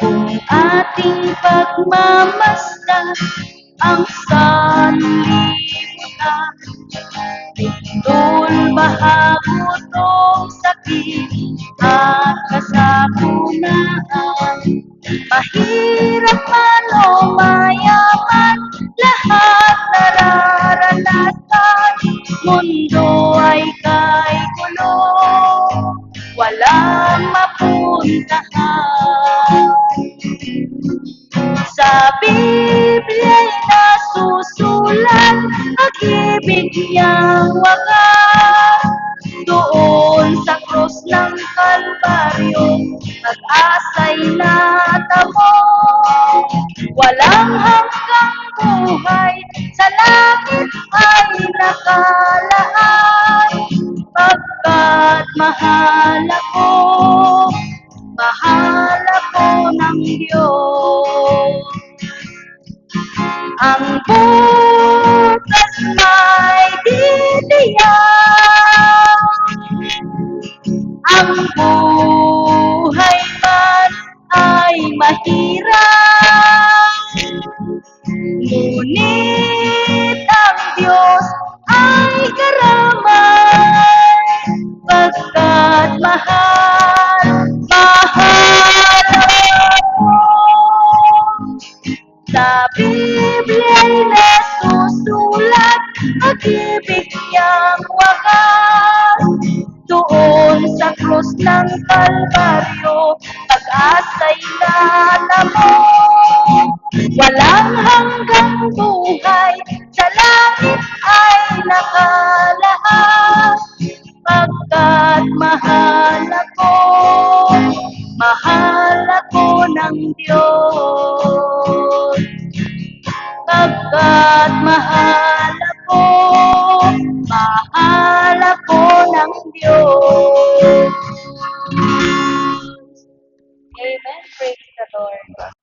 Kung ating pagmamasdan ang sanlibutan, lindol, baha, gutom, sakit at kasapunaan, mahirap man o mayaman, lahat nararanasan. Mundo ay kay gulo, walang mapuntahan. Sa Biblia'y nasusulat, pag-ibig niyang wagas. Doon sa krus ng Kalbaryo, pag-asa'y natamo. Walang hanggang buhay, sa langit ay nakalaan. Pagkat mahal ako ng Diyos. Ang bukas may titiyak, ang buhay man ay mahirap, ngunit ang Diyos ay karamay, pagkat mahal ako. Sa Biblia'y nasusulat, pag-ibig niyang wagas. Doon sa krus ng Kalbaryo, pag-asa'y natamo. Walang hanggang buhay, sa langit ay nakalaan. Pagkat mahal ako ng Diyos. Pagkat mahal ako ng Diyos. Amen. Praise the Lord.